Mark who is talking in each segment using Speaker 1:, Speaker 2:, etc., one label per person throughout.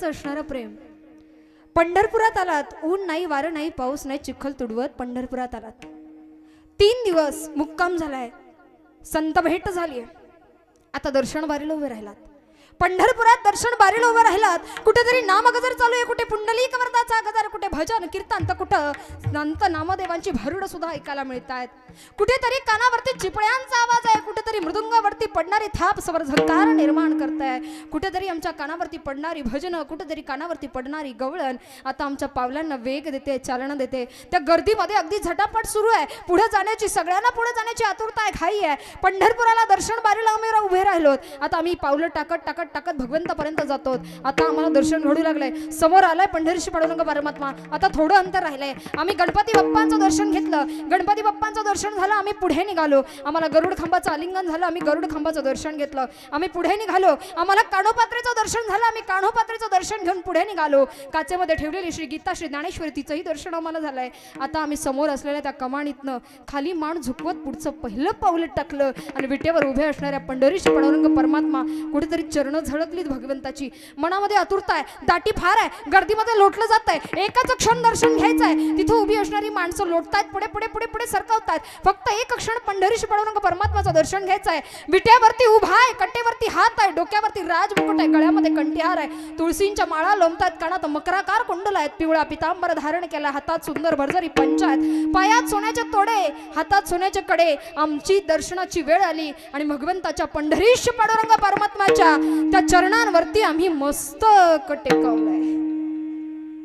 Speaker 1: पांडुरंगाचं असणारं प्रेम. पंढरपुरात आलात, ऊन नाही, वारं नाही, पाऊस नाही, चिखल तुडवत पंढरपुरात आलात. 3 दिवस मुक्काम झालाय, संत भेट झालीये. आता दर्शन बारीला उभे राहिलात. पंढरपुरात दर्शन बारीला उभे राहिलात. कुठेतरी नामगजर चालू आहे, कुठे पुंडलिक वरदाचा गजर, कुठे भजन कीर्तन, तर कुठं संत नामदेवांची भरुड सुद्धा ऐकायला मिळतात. कुठेतरी कानावरती चिपळ्यांचा आवाज आहे, कुठेतरी मृदुंगावरती पडणारी थाप सवर झंकार निर्माण करताय. कुठेतरी आमच्या कानावरती पडणारी भजन, कुठेतरी कानावरती पडणारी गवळण आता आमच्या पावलांना वेग देते, चालना देते. त्या गर्दीमध्ये अगदी झटापट सुरू आहे. पुढे जाण्याची, सगळ्यांना पुढे जाण्याची आतुरता आहे, घाई आहे. पंढरपुराला दर्शन बारीला आम्ही उभे राहिलोत. आता आम्ही पावलं टाकत टाकत टाकत भगवंतापर्यंत जातो. आता आम्हाला दर्शन घडू लागलंय. समोर आलाय पंढरीशी पांडुरंग परमात्मा. आता थोडं अंतर राहिलंय. आम्ही गणपती बाप्पांचं दर्शन घेतलं. गणपती बाप्पांचं दर्शन झालं. आम्ही पुढे निघालो. आम्हाला गरुड खांबाचं आलिंगन झालं. आम्ही गरुड खांबाचं दर्शन घेतलं. आम्ही पुढे निघालो. आम्हाला काणोपात्रेचं दर्शन झालं. आम्ही काणोपात्रेचं दर्शन घेऊन पुढे निघालो. काचेमध्ये ठेवलेली श्री गीता, श्री ज्ञानेश्वरी, तिचंही दर्शन आम्हाला झालंय. आता आम्ही समोर असलेल्या त्या कमानीतनं खाली मान झुकवत पुढचं पहिलं पाऊल टाकलं आणि विटेवर उभे असणाऱ्या पंढरीशी पांडुरंग परमात्मा कुठेतरी चरण झळकलीत भगवंताची. मनामध्ये आतुरता आहे, दाटी फार आहे, गर्दीमध्ये लोटलं जात आहे. एकच क्षण दर्शन घ्यायचं आहे. तिथं उभी असणारी माणसं लोटतायत, पुढे पुढे पुढे पुढे सरकवतायत. फक्त एक क्षण पंढरीशी पांडुरंग परमात्माचं दर्शन घ्यायचं आहे. विट्यावरती उभा आहे, कट्टेवरती हात आहे, डोक्यावरती राजमुकुट आहे, गळ्यामध्ये कंठीहार आहे, तुळशींच्या माळा लोंबतायत, कानात मकराकार कुंडल आहेत, पिवळा पितांबर धारण केला, हातात सुंदर भरजरी पंच आहेत, पायात सोन्याचे तोडे, हातात सोन्याचे कडे. आमची दर्शनाची वेळ आली आणि भगवंताच्या पंढरीशी पांडुरंग परमात्माच्या त्या चरणांवरती आम्ही मस्तक टेकवलंय.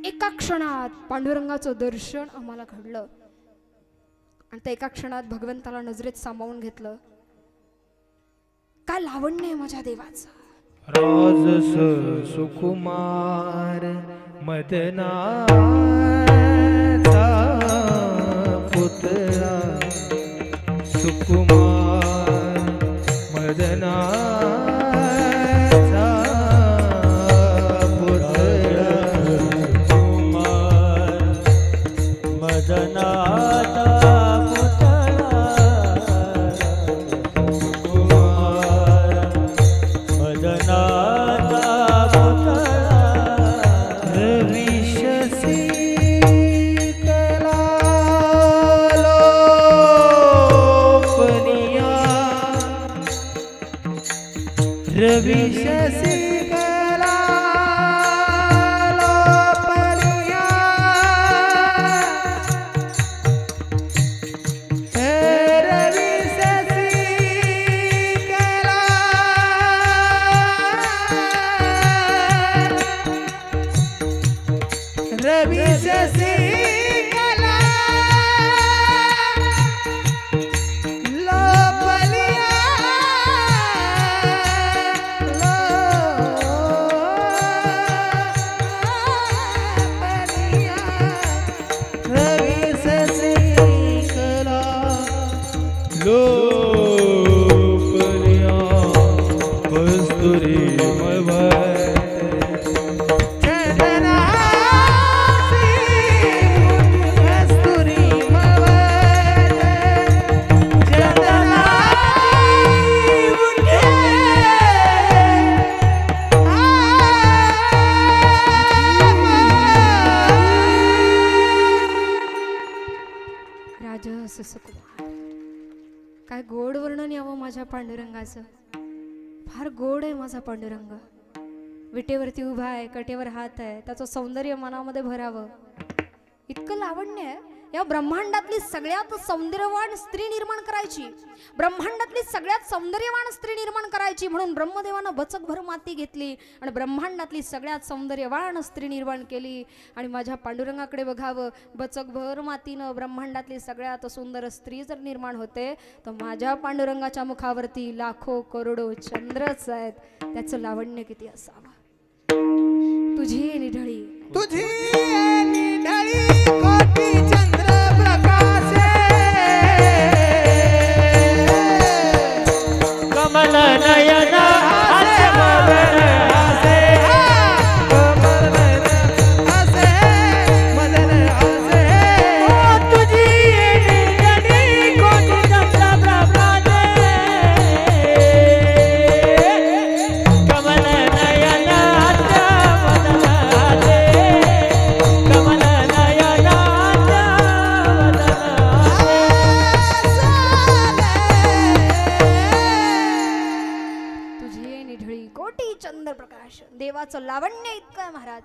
Speaker 1: एका क्षणात पांडुरंगाचं दर्शन आम्हाला घडलं आणि त्या एका क्षणात भगवंताला नजरेत सामावून घेतलं. काय लावण्य आहे माझ्या देवाचं.
Speaker 2: राजस सुकुमार मदनाचा पुतळा, सुकुमार मदनाचा पुतळा, सुकुमार मदनाचा पुतळा, सुकुमार मदनाचा पुतळा, रविशसी कला लोपनिया, रविशसी कला लोपनिया, रविशसी कला रविशसी कला लोपनिया, रविशसी कला लोपनिया, कस्तुरी
Speaker 1: काय गोड वर्णन यावं माझ्या पांडुरंगाचं. फार गोड आहे माझा पांडुरंग. विटेवरती उभा आहे, कटेवर हात आहे, त्याचं सौंदर्य मनामध्ये भरावं इतकं लावण्य आहे. या ब्रह्मांडातली सगळ्यात सौंदर्यवान स्त्री निर्माण करायची, ब्रह्मांडातली सगळ्यात सौंदर्यवान स्त्री निर्माण करायची म्हणून ब्रह्मदेवानं बचकभर माती घेतली आणि ब्रह्मांडातली सगळ्यात सौंदर्यवान स्त्री निर्माण केली. आणि माझ्या पांडुरंगाकडे बघावं, बचकभर मातीनं ब्रह्मांडातली सगळ्यात सुंदर स्त्री जर निर्माण होते तर माझ्या पांडुरंगाच्या मुखावरती लाखो करोडो चंद्रच आहेत. त्याचं लावण्य किती असावं. तुझी निढळी,
Speaker 2: तुझी निढळी कोटी चंद्र प्रकाशे, कमल नयन हास्य मदन हासे, कमल नयन हासे मदन हासे, तुझी निढळी कोटी चंद्र प्रकाशे, कमल नयन हास्य मदन
Speaker 1: देवाचं लावण्य इतकं आहे महाराज.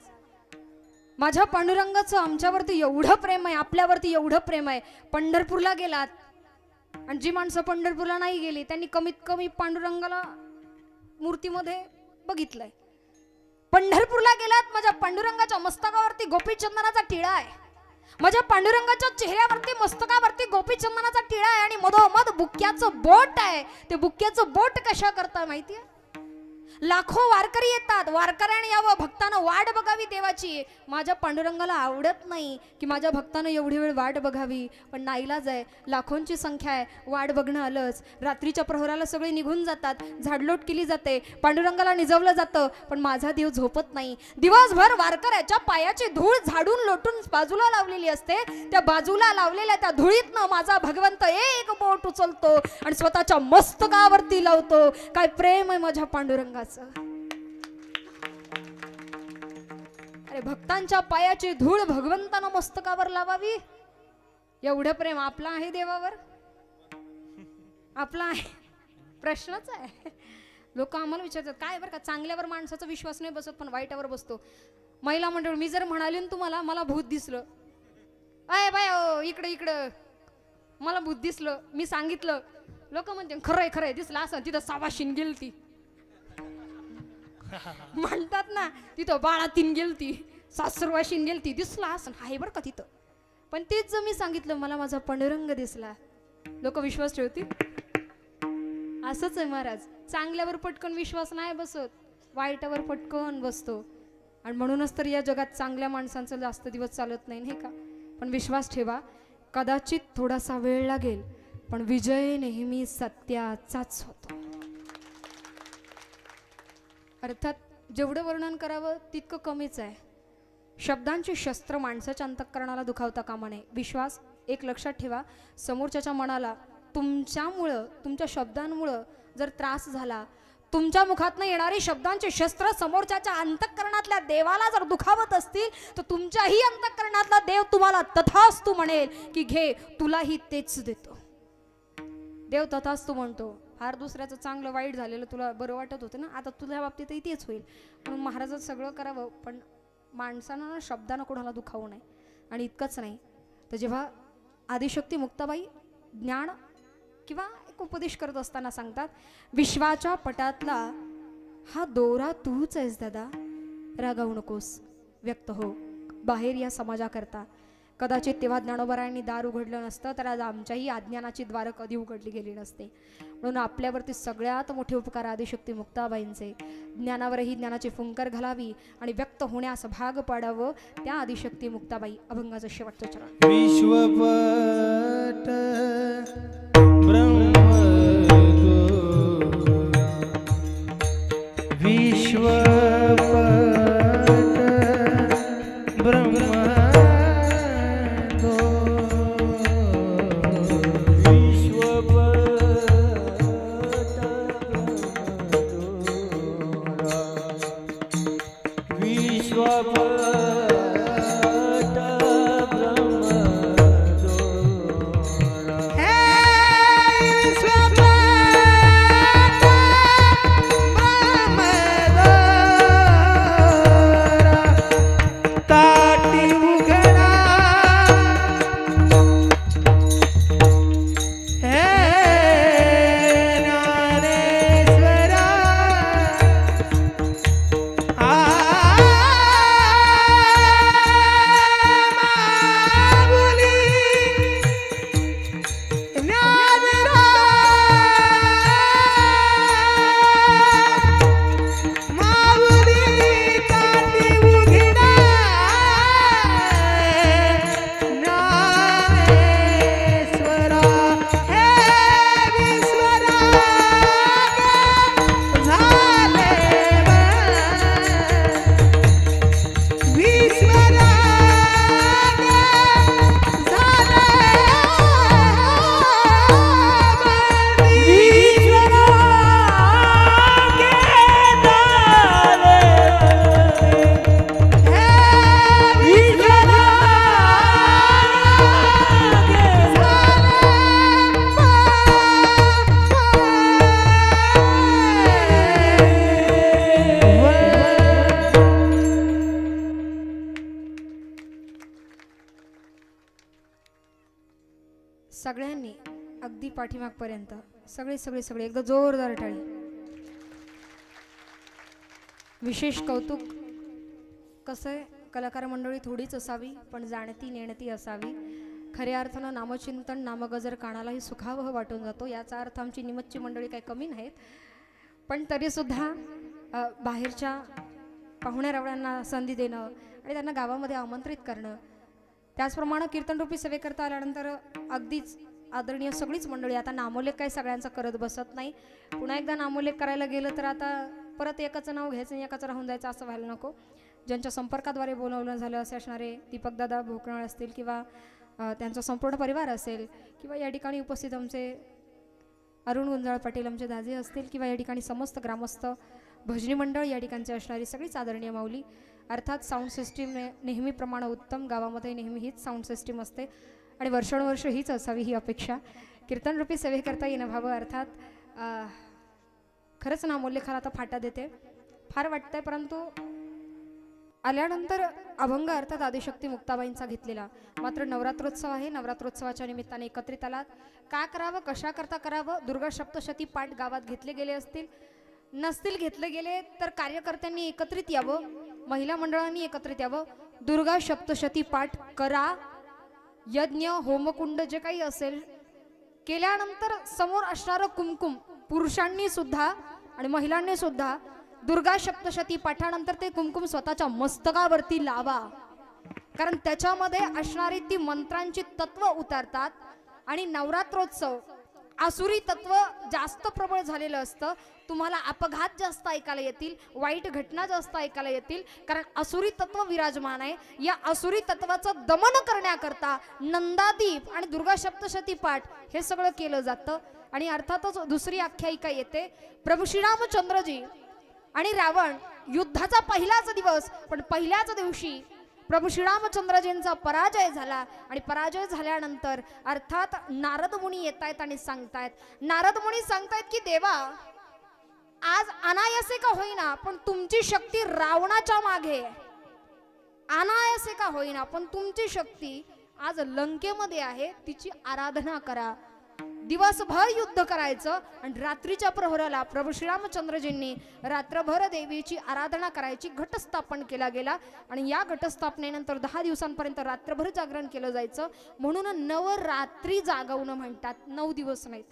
Speaker 1: माझ्या पांडुरंगाचं आमच्यावरती एवढं प्रेम आहे, आपल्यावरती एवढं प्रेम आहे. पंढरपूरला गेलात आणि जी माणसं पंढरपूरला नाही गेली त्यांनी कमीत कमी पांडुरंगाला मूर्तीमध्ये बघितलंय. पंढरपूरला गेलात, माझ्या पांडुरंगाच्या मस्तकावरती गोपीचंदनाचा टिळा आहे. माझ्या पांडुरंगाच्या चेहऱ्यावरती मस्तकावरती गोपीचंदनाचा टिळा आहे आणि मधोमध बुक्याचं बोट आहे. ते बुक्याचं बोट कशा करता माहितीये? लाखो वारकरी येतात, वारकऱ्याने यावं, भक्तानं वाट बघावी देवाची. माझ्या पांडुरंगाला आवडत नाही की माझ्या भक्तानं एवढी वेळ वाट बघावी, पण नाईलाज आहे, लाखोंची संख्या आहे, वाट बघणं आलंच. रात्रीच्या प्रहराला सगळे निघून जातात, झाडलोट केली जाते, पांडुरंगाला निजवलं जातं, पण माझा देव झोपत नाही. दिवसभर वारकऱ्याच्या पायाची धूळ झाडून लोटून बाजूला लावलेली असते. त्या बाजूला लावलेल्या त्या धुळीतनं माझा भगवंत एक बोट उचलतो आणि स्वतःच्या मस्तकावरती लावतो. काय प्रेम आहे माझ्या पांडुरंगाचं. अरे भक्तांच्या पायाची धूळ भगवंतानं मस्तकावर लावावी, एवढं प्रेम आपलं आहे देवावर? आपला आहे? प्रश्नच आहे. लोक आम्हाला विचारतात काय बरं का, चांगल्यावर माणसाचा विश्वास नाही बसत पण वाईटावर बसतो. महिला मंडळ, मी जर म्हणाली ना तुम्हाला मला भूत दिसलं, अय बाय इकडं इकडं मला भूत दिसलं, मी सांगितलं, लोक म्हणते खरंय खरंय दिसलं असं, तिथं सावाशीन गेलती म्हणतात ना, तिथं बाळातीन गेलती, सासरवाशीन गेलती, दिसला असं आहे बरं का तिथं. पण तेच जर मी सांगितलं मला माझा पांडुरंग दिसला, लोक विश्वास ठेवतील? असंच आहे महाराज, चांगल्यावर पटकन विश्वास नाही बसत, वाईटावर पटकन बसतो. आणि म्हणूनच तर या जगात चांगल्या माणसांचं जास्त दिवस चालत नाही, नाही का? पण विश्वास ठेवा, कदाचित थोडासा वेळ लागेल पण विजय नेहमी सत्याचाच होतो. अर्थात जेवढं वर्णन करावं तितकं कमीच आहे. शब्दांची शस्त्र माणसाच्या अंतःकरणाला दुखावता कामा नये. विश्वास एक लक्षात ठेवा, समोरच्याच्या मनाला तुमच्यामुळं, तुमच्या शब्दांमुळं जर त्रास झाला, तुमच्या मुखातनं येणारी शब्दांचे शस्त्र समोरच्याच्या अंतःकरणातल्या देवाला जर दुखावत असतील, तर तुमच्याही अंतःकरणातला देव तुम्हाला तथास्तु म्हणेल की घे, तुलाही तेच देतो. देव तथास्तु म्हणतो. फार दुसऱ्याचं चांगलं वाईट झालेलं तुला बरं वाटत होतं ना, आता तुझ्या बाबतीतही तेच होईल. म्हणून महाराजात सगळं करावं, पण माणसानं शब्दानं कोणाला दुखावू नये. आणि इतकंच नाही तर जेव्हा आदिशक्ती मुक्ताबाई ज्ञान किंवा एक उपदेश करत असताना सांगतात, विश्वाच्या पटातला हा दोरा तूच आहेस दादा, रागावू नकोस, व्यक्त हो बाहेर या समाजाकरता. कदाचित तेव्हा ज्ञानोबरायांनी दार उघडलं नसतं तर आज आमच्याही अज्ञानाची द्वारं कधी उघडली गेली नसते. म्हणून आपल्यावरती सगळ्यात मोठे उपकार आदिशक्ती मुक्ताबाईंचे. ज्ञानावरही ज्ञानाची फुंकर घालावी आणि व्यक्त होण्यास भाग पाडावं, त्या आदिशक्ती मुक्ताबाई. अभंगाचं शेवटचं चरण.
Speaker 2: विश्वपट ब्रह्म विश्वपट ब्रह्म
Speaker 1: हे सगळ्यांनी अगदी पाठीमागपर्यंत सगळे सगळे सगळे एकदा जोरदार टाळी. विशेष कौतुक. कसं आहे, कलाकार मंडळी थोडीच असावी पण जाणती नेणती असावी. खऱ्या अर्थानं नामचिंतन नामगजर कानालाही सुखावह वाटून जातो. याचा अर्थ आमची निमतची मंडळी काही कमी नाहीत, पण तरीसुद्धा बाहेरच्या पाहुण्यारावळ्यांना संधी देणं आणि त्यांना गावामध्ये आमंत्रित करणं, त्याचप्रमाणे कीर्तनरूपी सेवेकरता आल्यानंतर अगदीच आदरणीय सगळीच मंडळी. आता नामोल्लेख काही सगळ्यांचा करत बसत नाही. पुन्हा एकदा नामोल्लेख करायला गेलं तर आता परत एकाचं नाव घ्यायचं आणि एकाचं राहून जायचं असं व्हायला नको. ज्यांच्या संपर्काद्वारे बोलावलं झालं असे असणारे दीपकदादा भोकनाळ असतील किंवा त्यांचा संपूर्ण परिवार असेल किंवा या ठिकाणी उपस्थित आमचे अरुण गुंजाळ पाटील आमचे दाजे असतील किंवा या ठिकाणी समस्त ग्रामस्थ भजनी मंडळ या ठिकाणची असणारी सगळीच आदरणीय माऊली. अर्थात साऊंड सिस्टीम नेहमीप्रमाणे उत्तम. गावामध्ये नेहमी हीच साऊंड सिस्टीम असते आणि वर्षानुवर्ष हीच असावी ही अपेक्षा. कीर्तनरूपी सेवे करता येणं व्हावं. अर्थात खरंच नामोल्लेखाला आता फाटा देते, फार वाटतंय, परंतु आल्यानंतर अभंग अर्थात आदिशक्ती मुक्ताबाईंचा घेतलेला. मात्र नवरात्रोत्सव आहे, नवरात्रोत्सवाच्या निमित्ताने एकत्रित आलात. का करावं, कशा करता करावं? दुर्गा सप्तशती पाठ गावात घेतले गेले असतील, नसतील घेतले गेले तर कार्यकर्त्यांनी एकत्रित यावं, महिला मंडळांनी एकत्रित यावं. दुर्गा सप्तशती पाठ करा. यज्ञ होमकुंड जे काही असेल केल्यानंतर समोर असणारं कुमकुम पुरुषांनी सुद्धा आणि महिलांनी सुद्धा दुर्गा सप्तशती पाठानंतर ते कुमकुम स्वतःच्या मस्तकावरती लावा, कारण त्याच्यामध्ये असणारी ती मंत्रांची तत्व उतारतात. आणि नवरात्रोत्सव आसुरी तत्व जास्त प्रबळ झालेलं असतं. तुम्हाला अपघात जास्त ऐकायला येतील, वाईट घटना जास्त ऐकायला येतील, कारण आसुरी तत्व विराजमान आहे. या आसुरी तत्वाचं दमन करण्याकरता नंदादीप आणि दुर्गा सप्तशती पाठ हे सगळं केलं जातं. आणि अर्थातच दुसरी आख्यायिका येते. प्रभू श्रीरामचंद्रजी आणि रावण युद्धाचा पहिलाच दिवस, पण पहिल्याच दिवशी प्रभू श्रीरामचंद्रजींचा पराजय झाला. आणि पराजय झाल्यानंतर अर्थात नारद मुनी येत आहेत आणि सांगतायत, नारद मुनी सांगतायत की देवा, आज अनायासे का होईना पण तुमची शक्ती रावणाच्या मागे, अनायासे का होईना पण तुमची शक्ती आज लंकेमध्ये आहे, तिची आराधना करा. दिवसभर युद्ध करायचं आणि रात्रीच्या प्रहराला प्रभू श्रीरामचंद्रजींनी रात्रभर देवीची आराधना करायची घटस्थापन केला गेला. आणि या घटस्थापनेनंतर 10 दिवसांपर्यंत रात्रभर जागरण केलं जायचं. म्हणून नवरात्री जागवणं म्हणतात, 9 दिवस नाहीत,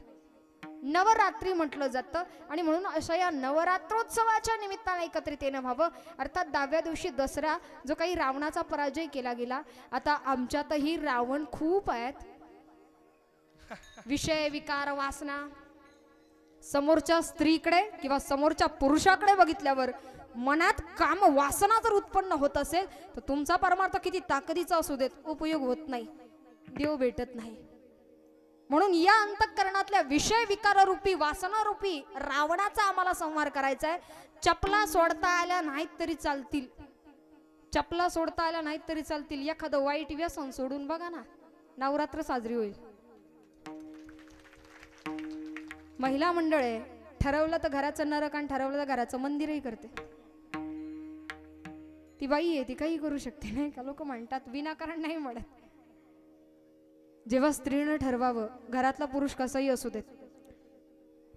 Speaker 1: नवरात्री म्हटलं जातं. आणि म्हणून अशा या नवरात्रोत्सवाच्या निमित्ताने एकत्रित येणं व्हावं. अर्थात 10व्या दिवशी दसरा, जो काही रावणाचा पराजय केला गेला. आता आमच्यातही रावण खूप आहेत. विषय विकार वासना, समोरच्या स्त्रीकडे किंवा समोरच्या पुरुषाकडे बघितल्यावर मनात काम वासना जर उत्पन्न होत असेल तर तुमचा परमार्थ किती ताकदीचा असू देत, उपयोग होत नाही, देव भेटत नाही. म्हणून या अंतःकरणातल्या विषय विकार रूपी वासना रूपी रावणाचा आम्हाला संहार करायचा आहे. चपला सोडता आल्या नाहीत तरी चालतील, चपला सोडता आल्या नाहीत तरी चालतील. एखादं वाईट व्यसन सोडून बघा ना, नवरात्र साजरी होईल. महिला मंडळ आहे, ठरवलं तर घराचं नरक आणि ठरवलं तर घराचं मंदिरही करते. ती बाई आहे, ती काही करू शकते नाही का. लोक म्हणतात, विनाकारण नाही म्हणत. जेव्हा स्त्रीनं ठरवावं, घरातला पुरुष कसाही असू देत,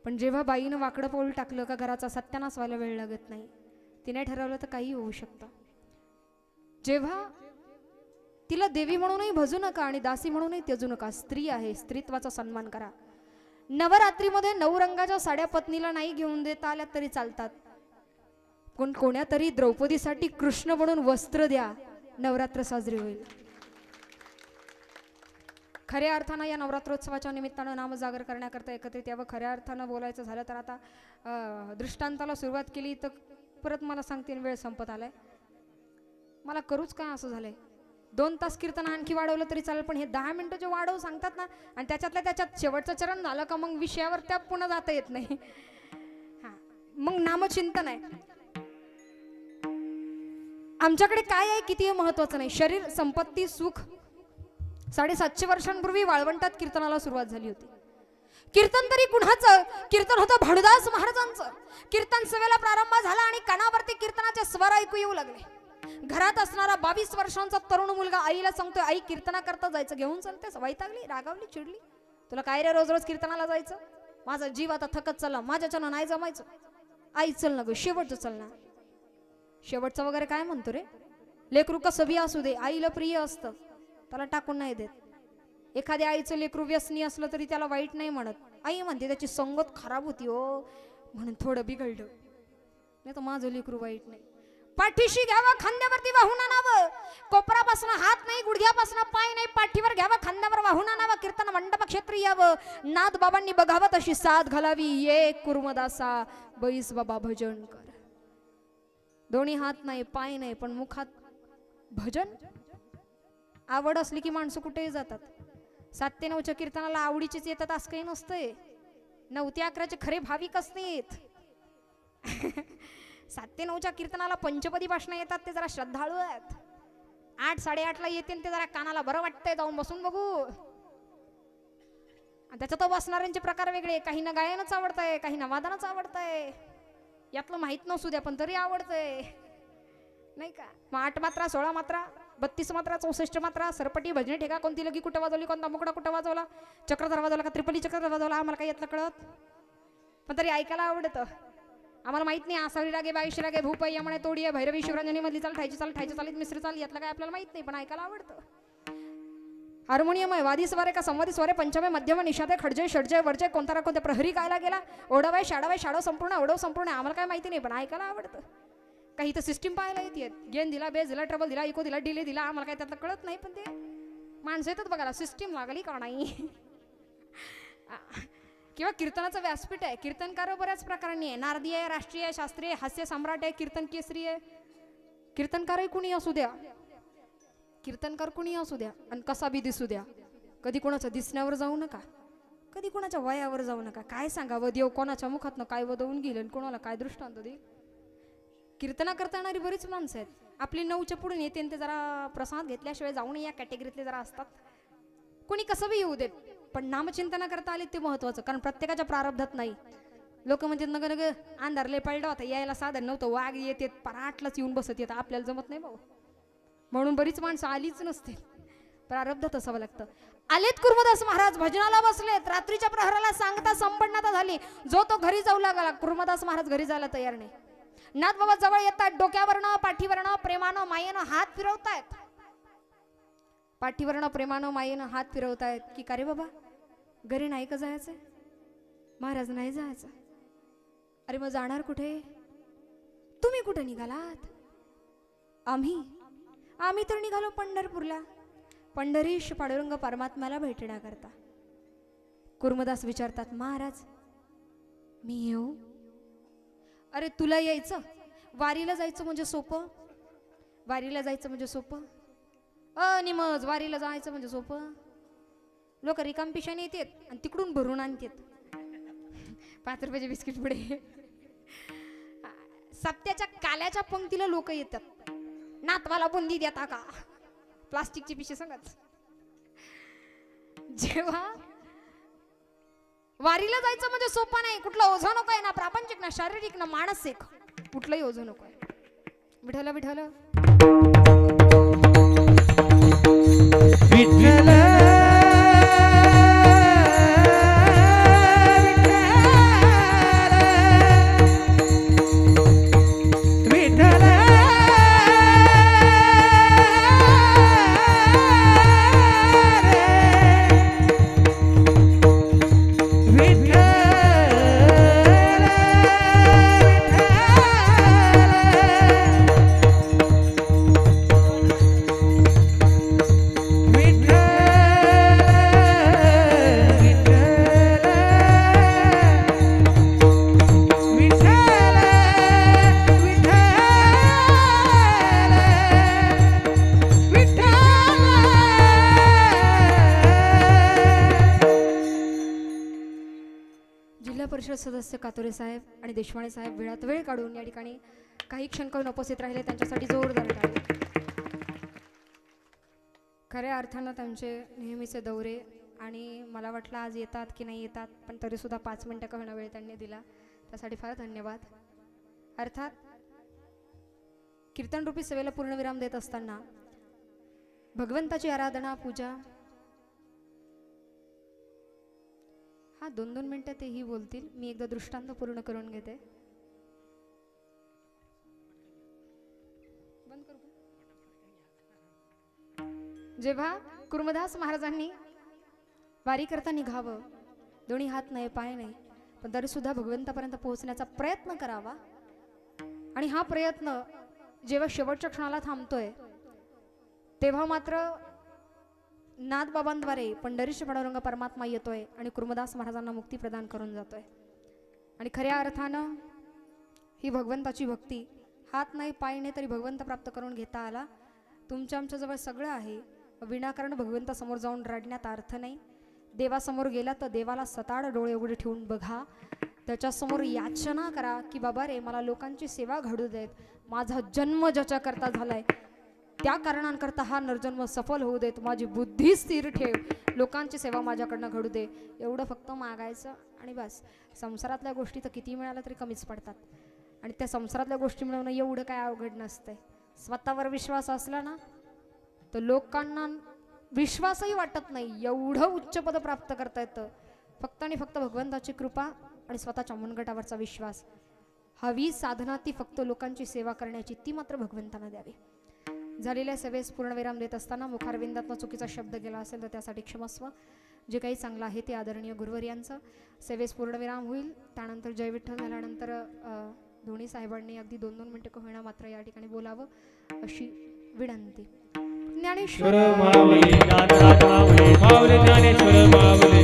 Speaker 1: पण जेव्हा बाईनं वाकडं पाऊल टाकलं का घराचा सत्यानाश व्हायला वेळ लागत नाही. तिने ठरवलं तर काही होऊ शकतं. जेव्हा तिला देवी म्हणूनही भजू नका आणि दासी म्हणूनही त्यजू नका. स्त्री आहे, स्त्रीत्वाचा सन्मान करा. नवरात्रीमध्ये 9 रंगाच्या साड्या पत्नीला नाही घेऊन देता आल्या तरी चालतात, पण कोण्या तरी द्रौपदीसाठी कृष्ण म्हणून वस्त्र द्या, नवरात्र साजरी होईल. खऱ्या अर्थानं या नवरात्रोत्सवाच्या निमित्तानं नामजागर करण्याकरता एकत्रित यावं. खऱ्या अर्थानं बोलायचं झालं तर आता दृष्टांताला सुरुवात केली तर परत मला सांगते वेळ संपत आलाय. मला करूच काय असं झालंय. 2 तास कीर्तन आणखी वाढवलं तरी चालेल, पण हे 10 मिनिटं जे वाढवू सांगतात ना, आणि त्याच्यातल्या त्याच्यात शेवटचं चरण झालं का मग विषयावर त्या पुन्हा जाता येत नाही. हा, मग नामचिंतन आहे. आमच्याकडे काय आहे किती महत्वाचं नाही. शरीर, संपत्ती, सुख. 750 वर्षांपूर्वी वाळवंटात कीर्तनाला सुरुवात झाली होती. कीर्तन तरी कुणाचं? कीर्तन होतं भानुदास महाराजांचं. कीर्तन सेवेला प्रारंभ झाला आणि कानावरती कीर्तनाचे स्वर ऐकू येऊ लागले. घरात असणारा 22 वर्षांचा तरुण मुलगा आईला सांगतोय, आई कीर्तना करता जायचं, घेऊन चालतेस? वैतागली, रागावली, चिडली. तुला काय रे रोज रोज कीर्तनाला जायचं? माझा जीव आता थकत चालला, माझ्याच्यानं नाही जमायचं. आई चल ना ग, शेवटचं चल ना. शेवटचं वगैरे काय म्हणतो रे? लेकरू कसं बी असू दे, आईला प्रिय असतं, त्याला टाकून नाही देत. एखाद्या आईचं लेकरू व्यसनी असलं तरी त्याला वाईट नाही म्हणत. आई म्हणते त्याची संगत खराब होती हो म्हणून थोडं बिघडलं, नाही तर माझं लेकरू वाईट नाही. पाठीशी घ्यावं, खांद्यावरती वाहून आणावं. कोपरापासून हात नाही, गुडघ्यापासून पाय नाही, पाठीवर घ्यावं, खांद्यावर वाहून आणावं. कीर्तन मंडप क्षेत्री यावं. नाथ बाबांनी बघावं तशी साथ घालावी. ये कुर्मदासा बैस बाबा भजन कर. दोन्ही हात नाही, पाय नाही, पण मुखात भजन. आवड असली की माणसं कुठेही जातात. 7 ते 9च्या कीर्तनाला आवडीचीच येतात असं काही नसतंय. 9 ते 11चे खरे भाविक असतात. 7 ते 9च्या कीर्तनाला पंचपदी भाषण येतात ते जरा श्रद्धाळू आहेत. 8, 8:30ला येते ते जरा कानाला बरं वाटतंय, जाऊन बसून बघू. त्याच्यात बसणाऱ्यांचे प्रकार वेगळे. काहींना गायनच आवडतंय, काहींना वादनच आवडतंय. यातलं माहित नसू द्या पण तरी आवडतंय, नाही का? मग 8 मात्रा, 16 मात्रा, 32 मात्रा, 64 मात्रा, सरपटी, भजनी, ठेका, कोणती लगी कुठं वाजवली, कोणता मुकडा कुठं वाजवला, चक्रधर वाजवला का त्रिपली चक्रधर वाजवला, आम्हाला काही यातलं कळत, पण तरी ऐकायला आवडतं. आम्हाला माहित नाही आसावी लागे, बाईशी लागे, भूपाई यामुळे तोडी आहे, भैरवी, शिवरांजनी मधली चाल, ठायची चालीत मिश्र चाल, यातलं काय आपल्याला माहित नाही पण ऐकायला आवडतं. हार्मोनियम आहे, वादी स्वारे का संवादी स्वारे, पंचमे, मध्यम, निषादे, खडजय, षडजय, वर्जय, कोणता कोणत्या प्रहरी गायला गेला, ओढावाय, शाडावाय, शाडो संपूर्ण, ओढव संपूर्ण, आम्हाला काय माहिती नाही पण ऐकायला आवडतं. काही तर सिस्टीम पाहायला येते. गेन दिला, बेस दिला, ट्रबल दिला, इको दिला, डिले दिला, आम्हाला काय त्यातलं कळत नाही पण ते माणसं येतात बघायला सिस्टीम लागली का नाही. किंवा कीर्तनाचं व्यासपीठ आहे. कीर्तनकार बऱ्याच प्रकारांनी आहे. नारदीय आहे, राष्ट्रीय आहे, शास्त्रीय, हास्य सम्राट आहे, कीर्तन केसरी आहे. कीर्तनकारही कुणी असू द्या, कीर्तनकार कुणी असू द्या आणि कसा बी दिसू द्या. कधी कोणाच्या दिसण्यावर जाऊ नका, कधी कोणाच्या वयावर जाऊ नका. काय सांगावं देव कोणाच्या मुखातनं काय वदवून गेलं, कोणाला काय दृष्टांत देईल. कीर्तना करता येणारी बरीच माणसं आहेत. आपली 9च्या पुढे येते ते जरा प्रसाद घेतल्याशिवाय जाऊन या कॅटेगरीतले जरा असतात. कोणी कसं बी येऊ दे पण नामचिंतना करता आले ते महत्वाचं. कारण प्रत्येकाच्या प्रारब्धात नाही. लोक म्हणतात नग नग अंधारले पडलं होता, यायला साधन नव्हतं, वाघ येते पराटलाच येऊन बसत येतं, आपल्याला जमत नाही भाऊ. म्हणून बरीच माणसं आलीच नसते. प्रारब्धात असावं लागतं. आलेत कुर्मदास महाराज भजनाला बसलेत. रात्रीच्या प्रहराला सांगता संपन्नता झाली. जो तो घरी जाऊ लागला. कुर्मदास महाराज घरी जायला तयार नाही. नाथ बाबा जवळ येतात. डोक्यावरनं पाठीवरनं प्रेमानं मायेनं हात फिरवतायत. पाठीवरनं प्रेमानं मायेनं हात फिरवतायत की का रे बाबा घरी नाही का जायचं? महाराज नाही जायचं. अरे मग जाणार कुठे? तुम्ही कुठे निघालात? आम्ही तर निघालो पंढरपूरला, पंढरीश पांडुरंग परमात्म्याला भेटण्याकरता. कुर्मदास विचारतात महाराज मी येऊ? अरे तुला यायचं? वारीला जायचं म्हणजे सोपं? वारीला जायचं म्हणजे सोपं? निमज वारीला जायचं म्हणजे सोपं? लोक रिकाम पिशाने येतात आणि तिकडून भरून आणतात 5 रुपयाचे बिस्किट पुढे. सप्त्याच्या काल्याच्या पंक्तीला लोक येतात. नातवाला बुंदी देता का? प्लास्टिकची पिशवी सांगत. जेव्हा वारीला जायचं म्हणजे सोपं नाही. कुठलं ओझं नको आहे ना, प्रापंचिक ना शारीरिक ना मानसिक, कुठलंही ओझं नको आहे. विठ्ठल विठ्ठल
Speaker 2: विठ्ठल
Speaker 1: परिषद सदस्य कातोरे साहेब आणि देशवाणे साहेब वेळात वेळ काढून या ठिकाणी काही क्षण करून उपस्थित राहिले. त्यांच्यासाठी जोरदार टाळ्या. खऱ्या अर्थानं त्यांचे नेहमीचे दौरे आणि मला वाटलं आज येतात की नाही येतात, पण तरी सुद्धा 5 मिनिटं का होईना वेळ त्यांनी दिला, त्यासाठी फार धन्यवाद. अर्थात कीर्तन रूपी सेवेला पूर्णविराम देत असताना भगवंताची आराधना पूजा हा 2-2 मिनिटं तेही बोलतील. मी एकदा दृष्टांत पूर्ण करून घेते. बंद करू का? जेव्हा कुर्मदास महाराजांनी वारी करता निघावं, दोन्ही हात नाही पाय नाही, पण तरी सुद्धा भगवंतापर्यंत पोहोचण्याचा प्रयत्न करावा. आणि हा प्रयत्न जेव्हा शेवटच्या क्षणाला थांबतोय तेव्हा मात्र नाथबाबांद्वारे पंढरीचे पांडुरंग परमात्मा येतोय आणि कुर्मदास महाराजांना मुक्ती प्रदान करून जातोय. आणि खऱ्या अर्थानं ही भगवंताची भक्ती, हात नाही पाय नाही तरी भगवंत प्राप्त करून घेता आला. तुमच्या आमच्याजवळ सगळं आहे, विनाकारण भगवंतासमोर जाऊन रडण्यात अर्थ नाही. देवासमोर गेला तर देवाला सताड डोळे उघडे ठेवून बघा, त्याच्यासमोर याचना करा की बाबा रे मला लोकांची सेवा घडू देत, माझा जन्म ज्याच्याकरता झालाय त्या कारणांकरता हा नरजन्म सफल होऊ देत, माझी बुद्धी स्थिर ठेव, लोकांची सेवा माझ्याकडनं घडू दे, एवढं फक्त मागायचं आणि बस. संसारातल्या गोष्टी तर किती मिळाल्या तरी कमीच पडतात. आणि त्या संसारातल्या गोष्टी मिळवणं एवढं काय अवघड नसतंय. स्वतःवर विश्वास असला ना तर लोकांना विश्वासही वाटत नाही, एवढं उच्च पद प्राप्त करता येतं. फक्त आणि फक्त भगवंताची कृपा आणि स्वतःच्या मनगटावरचा विश्वास. हवी साधना ती फक्त लोकांची सेवा करण्याची, ती मात्र भगवंतांना द्यावी. झालेल्या सेवेस पूर्णविराम देत असताना मुखारविंदातनं चुकीचा शब्द गेला असेल तर त्यासाठी क्षमस्व. जे काही चांगलं आहे ते आदरणीय गुरुवर्यांचं. सेवेस पूर्णविराम होईल, त्यानंतर जय विठ्ठल झाल्यानंतर धोणी साहेबांनी अगदी 2-2 मिनिटं का होईना मात्र या ठिकाणी बोलावं अशी विनंती. ज्ञानेश्वर
Speaker 2: माऊली ज्ञानेश्वर माऊली